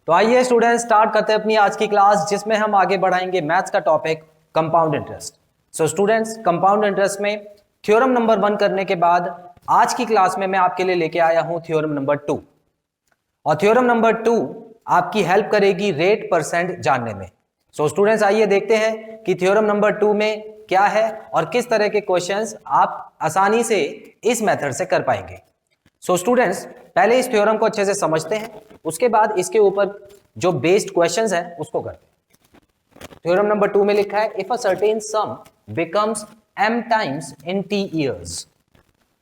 तो आइए students start करते हैं अपनी आज की क्लास, जिसमें हम आगे बढ़ाएंगे मैथ्स का topic compound interest. So students, compound interest में थ्योरम नंबर 1 करने के बाद आज की क्लास में मैं आपके लिए लेके आया हूं थ्योरम नंबर 2। और थ्योरम नंबर 2 आपकी हेल्प करेगी रेट परसेंट जानने में। सो स्टूडेंट्स, आइए देखते हैं कि थ्योरम नंबर 2 में क्या है और किस तरह के क्वेश्चंस आप आसानी से इस मेथड से कर पाएंगे। सो स्टूडेंट्स, पहले इस थ्योरम को अच्छे से समझते हैं, उसके बाद इसके ऊपर जो बेस्ड क्वेश्चंस हैं उसको करते हैं। थ्योरम नंबर 2 में लिखा है, if a certain some becomes m times in t years.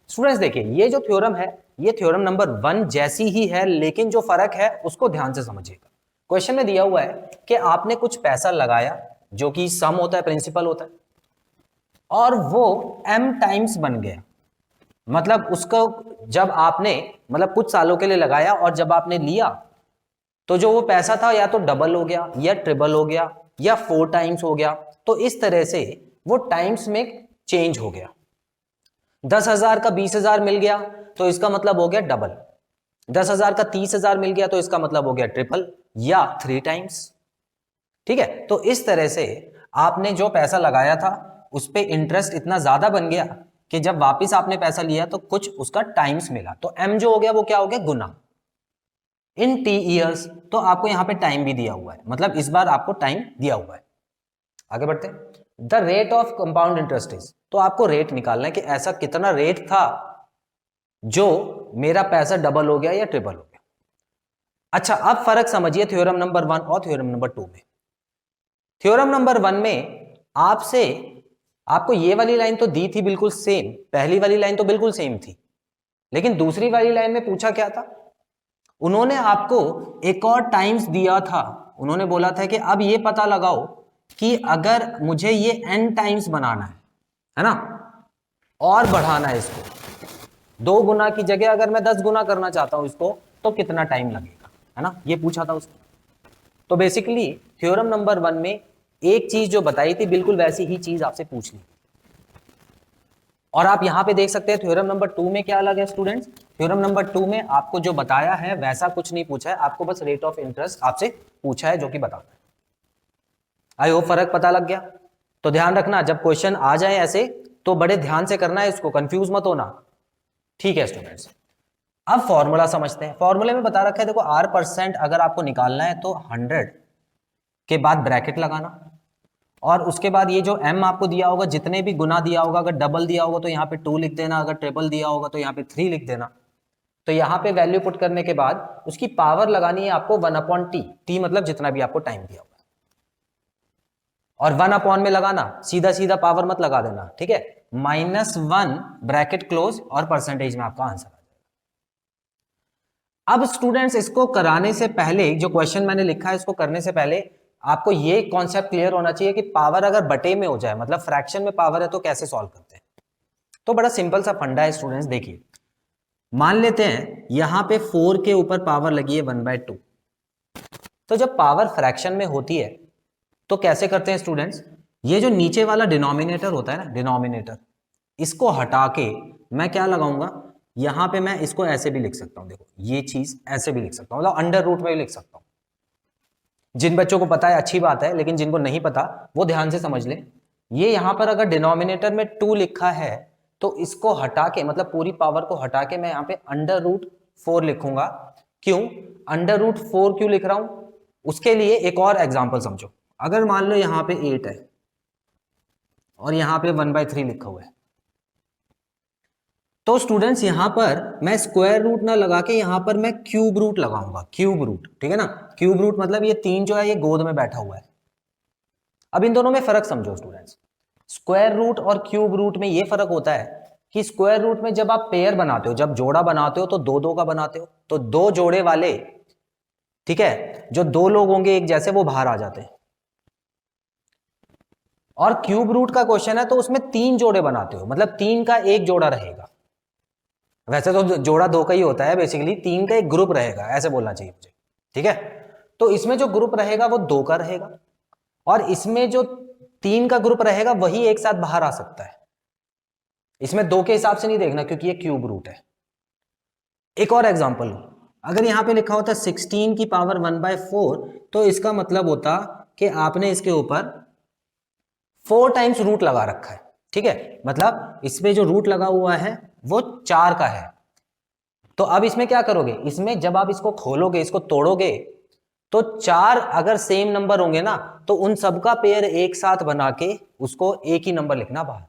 Students देखिए, ये जो थ्योरम है ये थ्योरम नंबर 1 जैसी ही है, लेकिन जो फर्क है उसको ध्यान से समझिएगा। क्वेश्चन में दिया हुआ है कि आपने कुछ पैसा लगाया, जो कि सम होता है, प्रिंसिपल होता है, और वो m टाइम्स बन गया। मतलब उसको जब आपने कुछ सालों के लिए लगाया और जब आपने लिया तो जो वो पैसा था या तो डबल हो गया या ट्रिपल हो गया या 4 टाइम्स हो गया। तो इस तरह से वो टाइम्स में चेंज हो गया। 10,000 का 20,000 मिल गया तो इसका मतलब हो गया डबल। 10,000 का 30,000 मिल गया तो इसका मतलब हो गया ट्रिपल या 3 टाइम्स। ठीक है, तो इस तरह से आपने जो पैसा लगाया था उस पे इंटरेस्ट इतना ज्यादा बन गया कि जब वापस आपने पैसा लिया तो कुछ उसका टाइम्स मिला। तो m जो हो गया वो क्या हो गया, गुना इन t इयर्स। तो आपको यहां पे टाइम भी दिया हुआ है, मतलब इस बार आपको टाइम दिया हुआ है। आगे बढ़ते हैं। The rate of compound interest is, तो आपको रेट निकालना है कि ऐसा कितना रेट था जो मेरा पैसा डबल हो गया या ट्रिपल हो गया। अच्छा, अब फर्क समझिए थ्योरम नंबर 1 और थ्योरम नंबर 2 में। थ्योरम नंबर 1 में आपको ये वाली लाइन तो दी थी बिल्कुल सेम, पहली वाली लाइन तो बिल्कुल सेम थी, लेकिन दूसरी वाली लाइन में पूछा क्या था, उन्होंने आपको एक और टाइम्स दिया था। उन्होंने बोला था कि अब ये पता लगाओ कि अगर मुझे ये n टाइम्स बनाना है ना, और बढ़ाना है इसको 2 गुना की जगह, अगर मैं 10 गुना करना चाहता हूं इसको, तो कितना टाइम लगेगा, है ना, ये पूछा था उसने। तो बेसिकली थ्योरम नंबर 1 में एक चीज जो बताई थी बिल्कुल वैसी ही चीज आपसे पूछ ली। और आप यहां पे देख सकते हैं थ्योरम नंबर 2 में क्या अलग है स्टूडेंट्स। थ्योरम नंबर 2 में आपको जो बताया है वैसा कुछ नहीं पूछा है, आपको बस रेट ऑफ इंटरेस्ट आपसे पूछा है जो कि बताता है। आई होप फर्क पता लग गया। तो ध्यान रखना, जब क्वेश्चन आ जाए ऐसे तो बड़े ध्यान से करना है इसको, कंफ्यूज मत होना। ठीक है स्टूडेंट्स, अब फॉर्मूला समझते हैं। फॉर्मूले में बता रखा है, देखो r% अगर आपको निकालना है तो 100 के बाद ब्रैकेट लगाना, और उसके बाद ये जो m आपको दिया होगा, जितने भी गुना दिया होगा, अगर डबल दिया होगा तो यहाँ पे 2 लिख देना, अगर ट्रिपल दिया होगा तो यहाँ पे 3 लिख देना। तो यहाँ पे वैल्यू पुट करने के बाद उसकी पावर लगानी है आपको 1/t, t मतलब जितना भी आपको टाइम दिया होगा, और 1 में लगाना, सीधा सीधा पावर मत लगा देना, ठीक है, -1 ब्रैकेट क्लोज और परसेंटेज में आपका आंसर आ जाएगा। अब स्टूडेंट्स, इसको कराने से पहले, जो क्वेश्चन मैंने लिखा है इसको करने से पहले आपको ये कॉन्सेप्ट क्लियर होना चाहिए कि पावर अगर बटे में हो जाए, मतलब फ्रैक्शन में पावर है, तो कैसे सॉल्व करते हैं। तो बड़ा सिंपल सा फंडा है स्टूडेंट्स, देखिए मान लेते हैं यहां पे 4 के ऊपर पावर लगी है 1/2। तो जब पावर फ्रैक्शन में होती है तो कैसे करते हैं स्टूडेंट्स, ये जो नीचे वाला डिनोमिनेटर होता है ना, डिनोमिनेटर, इसको हटा के मैं क्या लगाऊंगा, यहां पे मैं इसको ऐसे भी लिख सकता हूं, देखो ये चीज ऐसे भी लिख सकता हूं, मतलब अंडर रूट में भी लिख सकता हूं। जिन बच्चों को पता है अच्छी बात है, लेकिन जिनको नहीं पता वो ध्यान से समझ ले। ये यहां पर अगर डिनोमिनेटर में 2 लिखा है तो इसको हटा के, मतलब पूरी पावर को हटा के मैं यहां पे √4 लिखूंगा। क्यों √4 क्यों लिख रहा हूं, उसके लिए एक और एग्जांपल समझो। अगर मान लो यहां पे 8 है और यहां पे 1/3 लिखा हुआ है, तो स्टूडेंट्स यहां पर मैं स्क्वायर रूट ना लगा के यहां पर मैं क्यूब रूट लगाऊंगा, क्यूब रूट, ठीक है ना। क्यूब रूट मतलब ये 3 जो है ये गोद में बैठा हुआ है। अब इन दोनों में फर्क समझो स्टूडेंट्स, स्क्वायर रूट और क्यूब रूट में ये फर्क होता है कि स्क्वायर रूट में जब आप पेयर बनाते हो, जब जोड़ा बनाते हो, तो 2-2 का बनाते हो, तो 2 जोड़े वाले, ठीक है, जो 2 लोग होंगे एक जैसे, वो बाहर आ जाते हैं। और क्यूब रूट का क्वेश्चन है तो उसमें 3 जोड़े बनाते हो, मतलब 3 का एक जोड़ा रहेगा। वैसे तो जोड़ा 2 का ही होता है, बेसिकली 3 का एक ग्रुप रहेगा, ऐसे बोलना चाहिए मुझे, ठीक है। तो इसमें जो ग्रुप रहेगा वो 2 का रहेगा, और इसमें जो 3 का ग्रुप रहेगा वही एक साथ बाहर आ सकता है। इसमें 2 के हिसाब से नहीं देखना क्योंकि ये क्यूब रूट है। एक और एग्जांपल लो, अगर यहाँ पे लिखा होता 16 की पावर 1/4 तो इसका मतलब होता कि आपने इसके ऊपर 4 टाइम्स रूट लगा रखा है, ठीक है, मतलब इसमें जो रूट लगा हुआ है वो 4 का है। तो अब इसमें क्या करोगे, इसमें जब आप इसको खोलोगे, इसको तोड़ोगे, तो 4 अगर सेम नंबर होंगे ना तो उन सबका पेयर एक साथ बना के उसको एक ही नंबर लिखना बाहर।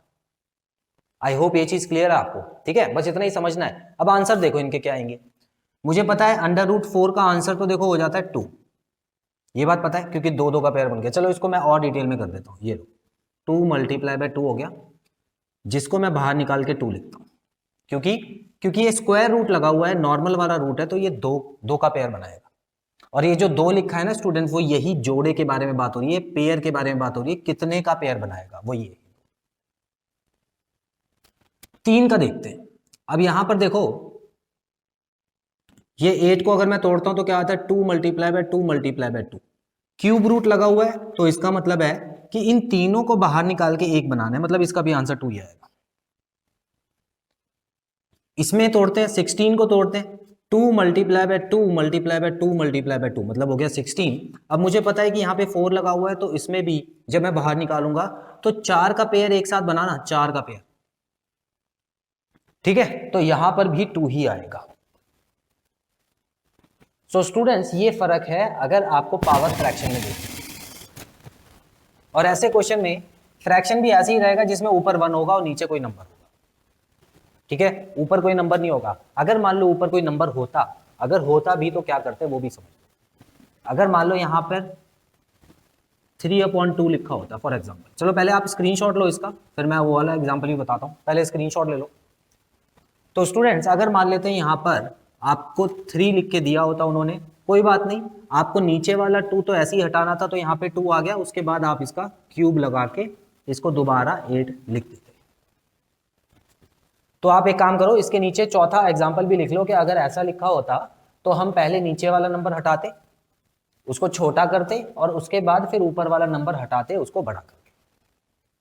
आई होप ये चीज क्लियर है आपको, ठीक है, बस इतना ही समझना है। अब आंसर देखो इनके क्या आएंगे। मुझे पता है √4 का आंसर तो देखो हो जाता है 2, ये बात पता है क्योंकि 2 का पेयर बन गया। चलो इसको मैं और डिटेल में कर देता हूं, ये लो 2 × 2 हो गया, जिसको मैं बाहर निकाल के 2 लिखता हूं, क्योंकि ये स्क्वायर रूट लगा हुआ है, नॉर्मल वाला रूट है, तो ये दो का पेयर बनाएगा। और ये जो 2 लिखा है ना स्टूडेंट, वो यही जोड़े के बारे में बात हो रही है, पेयर के बारे में बात हो रही है, कितने का पेयर बनाएगा वो ये। 3 का देखते हैं। अब यहां पर देखो ये 8 को अगर मैं तोड़ता हूं तो क्या आता है 2 × 2 × 2। क्यूब रूट लगा हुआ है तो इसका मतलब है कि इन तीनों को बाहर निकाल के एक बनाना है, मतलब इसका भी आंसर 2 ही आएगा। इसमें तोड़ते हैं, 16 को तोड़ते हैं, 2 × 2 × 2 × 2 मतलब हो गया 16। अब मुझे पता है कि यहाँ पे 4 लगा हुआ है, तो इसमें भी जब मैं बाहर निकालूंगा तो 4 का पेयर एक साथ बनाना, 4 का पेयर, ठीक है, तो यहां पर भी 2 ही आएगा। सो स्टूडेंट्स ये फर्क है अगर आपको पावर फ्रैक्शन में देखना, और ऐसे क्वेश्चन में फ्रैक्शन भी ऐसे ही रहेगा जिसमें ऊपर 1 होगा और नीचे कोई नंबर होगा, ठीक है, ऊपर कोई नंबर नहीं होगा। अगर मान लो ऊपर कोई नंबर होता, अगर होता भी तो क्या करते वो भी समझ। अगर मान लो यहां पर 3/2 लिखा होता फॉर एग्जाम्पल, चलो पहले आप स्क्रीनशॉट लो इसका, फिर मैं वो वाला एग्जाम्पल भी बताता हूं, पहले स्क्रीनशॉट ले लो। तो स्टूडेंट्स अगर मान लेते हैं यहां पर आपको 3 लिख के दिया होता उन्होंने, कोई बात नहीं, आपको नीचे वाला 2 तो ऐसे ही हटाना था, तो यहाँ पे 2 आ गया, उसके बाद आप इसका क्यूब लगा के इसको दोबारा 8 लिख देते। तो आप एक काम करो, इसके नीचे चौथा एग्जाम्पल भी लिख लो कि अगर ऐसा लिखा होता तो हम पहले नीचे वाला नंबर हटाते, उसको छोटा करते, और उसके बाद फिर ऊपर वाला नंबर हटाते, उसको बड़ा करते,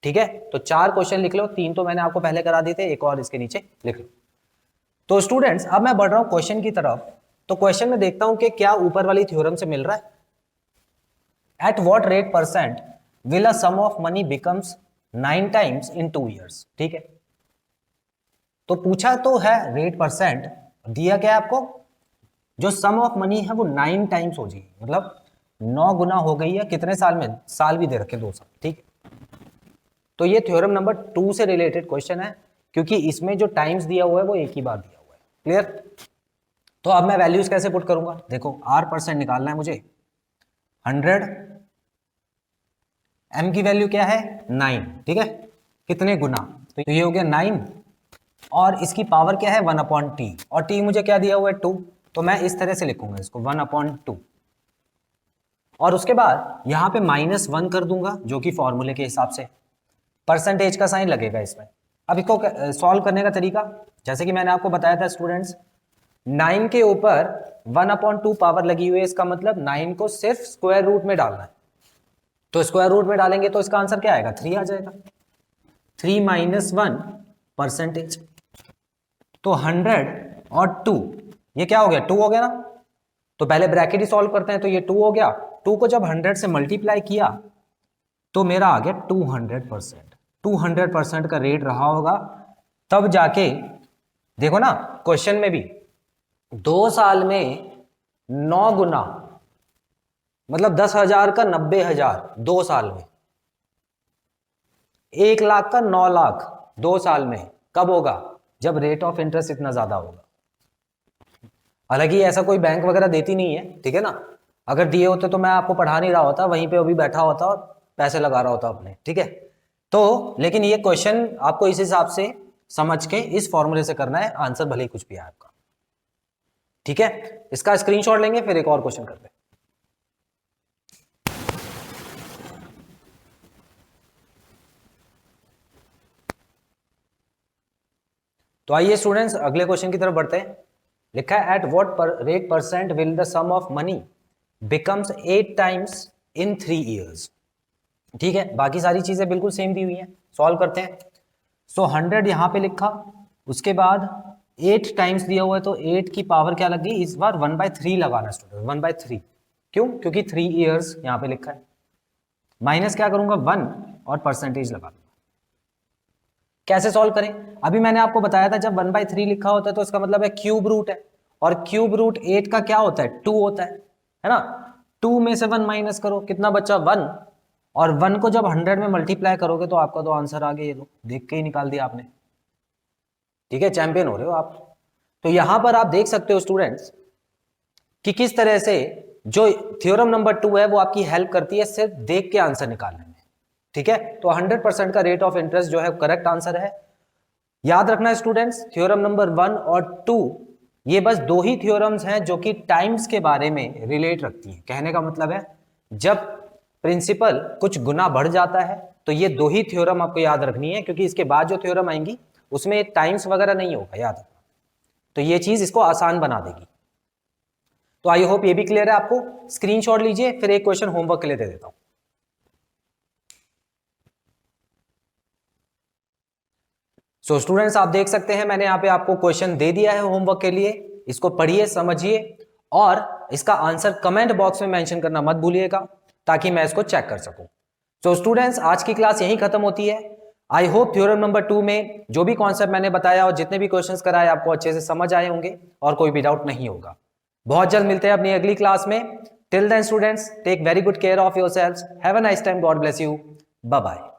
ठीक है। तो 4 क्वेश्चन लिख लो, 3 तो मैंने आपको पहले करा दिए थे, एक और इसके नीचे लिख लो। तो स्टूडेंट्स अब मैं बढ़ रहा हूं क्वेश्चन की तरफ, तो क्वेश्चन में देखता हूं कि क्या ऊपर वाली थ्योरम से मिल रहा है। At what rate % will a sum of money becomes 9 times in 2 years, ठीक है। तो पूछा तो है रेट %, दिया क्या है आपको, जो सम ऑफ मनी है वो 9 टाइम्स हो जाएगी, मतलब 9 गुना हो गई है, कितने साल में, साल भी दे रखे 2 साल, ठीक है। तो ये थ्योरम नंबर 2 से रिलेटेड क्वेश्चन है, क्योंकि इसमें जो टाइम्स दिया हुआ है वो एक ही बार दिया हुआ है, क्लियर। तो अब मैं वैल्यूज कैसे पुट करूंगा, देखो R% निकालना है मुझे, 100, M की वैल्यू क्या है 9, ठीक है, कितने गुना, तो ये हो गया 9, और इसकी पावर क्या है 1/t, और t मुझे क्या दिया हुआ है 2, तो मैं इस तरह से लिखूंगा इसको 1/2, और उसके बाद यहां पे -1 कर दूंगा, जो कि फॉर्मूले के हिसाब से परसेंटेज का साइन लगेगा इसमें। अब इसको सॉल्व करने का तरीका, जैसे कि मैंने आपको बताया था स्टूडेंट्स, 9 के ऊपर 1/2 पावर लगी हुई है, इसका मतलब 9 को सिर्फ स्क्वायर रूट में डालना है, तो स्क्वायर रूट में डालेंगे तो इसका आंसर क्या आएगा 3 आ जाएगा, 3 - 1 परसेंटेज। तो 100 और 2 ये क्या हो गया 2 हो गया ना, तो पहले ब्रैकेट ही सॉल्व करते हैं, तो ये 2 हो गया, 2 को जब 100 से मल्टीप्लाई किया तो मेरा आ गया 200%, 200% का रेट रहा होगा, तब जाके देखो ना क्वेश्चन में भी 2 साल में 9 गुना, मतलब 10,000 का 90,000 2 साल में, 1 लाख का 9 लाख 2 साल में, कब होगा जब रेट ऑफ इंटरेस्ट इतना ज्यादा होगा। हालांकि ऐसा कोई बैंक वगैरह देती नहीं है, ठीक है ना, अगर दिए होते तो मैं आपको पढ़ा नहीं रहा होता, वहीं पे अभी बैठा होता और पैसे लगा रहा होता अपने, ठीक है। तो लेकिन ये क्वेश्चन आपको इस हिसाब से समझ के इस फॉर्मूले से करना है, आंसर भले ही कुछ भी आए आपका, ठीक है। इसका स्क्रीनशॉट लेंगे, फिर एक और क्वेश्चन करते हैं। तो आइए स्टूडेंट्स अगले क्वेश्चन की तरफ बढ़ते हैं। लिखा है at what rate % will the sum of money becomes 8 times in 3 years, ठीक है। बाकी सारी चीजें बिल्कुल सेम दी हुई हैं, सॉल्व करते हैं। सो 100 यहां पे लिखा, उसके बाद 8 टाइम्स दिया हुआ है तो 8 की पावर क्या लगी, इस बार 1/3 लगाना स्टूडेंट, 1/3। क्यों? क्योंकि 3 ईयर्स यहां पे लिखा है। माइनस क्या करूंगा, 1 और परसेंटेज लगा दूंगा। कैसे सॉल्व करें? अभी मैंने आपको बताया था जब 1/3 लिखा होता है तो इसका मतलब है क्यूब रूट है, और क्यूब रूट 8 का क्या होता है, 2 होता है ना। 2 में से 1 माइनस करो, कितना बचा, 1। और 1 को जब 100 में मल्टीप्लाई करोगे तो आपका तो आंसर आ गया, ये लो देख के ही निकाल दिया आपने। ठीक है, चैंपियन हो रहे हो आप। तो यहां पर आप देख सकते हो स्टूडेंट्स कि किस तरह से जो थ्योरम नंबर 2 है वो आपकी हेल्प करती है सिर्फ देख के आंसर निकालने में। ठीक है, तो 100% का रेट ऑफ इंटरेस्ट जो है करेक्ट आंसर है। याद रखना स्टूडेंट्स, थ्योरम नंबर 1 और 2 ये बस दो ही थ्योरम्स हैं जो कि टाइम्स के बारे में रिलेट रखती हैं। कहने का मतलब है जब प्रिंसिपल कुछ गुना बढ़ जाता है तो ये दो ही थ्योरम आपको याद रखनी है, क्योंकि इसके बाद जो थ्योरम आएंगी उसमें टाइम्स वगैरह नहीं होगा, याद रखना। तो ये चीज इसको आसान बना देगी। तो आई होप ये भी क्लियर है आपको। स्क्रीनशॉट लीजिए, फिर एक क्वेश्चन होमवर्क के लिए दे देता हूं। सो स्टूडेंट्स आप देख सकते हैं मैंने यहाँ पे आपको क्वेश्चन दे दिया है होमवर्क के लिए। इसको पढ़िए, समझिए और इसका आंसर कमेंट बॉक्स में मेंशन करना मत भूलिएगा ताकि मैं इसको चेक कर सकूं। सो स्टूडेंट्स आज की क्लास यहीं खत्म होती है। आई होप थ्योरम नंबर 2 में जो भी कॉन्सेप्ट मैंने बताया और जितने भी क्वेश्चंस कराए आपको अच्छे से समझ आए होंगे और कोई भी डाउट नहीं होगा। बहुत जल्द मिलते हैं अपनी अगली क्लास में। Till then students take very good care of yourselves. Have a nice time. God bless you. Bye bye.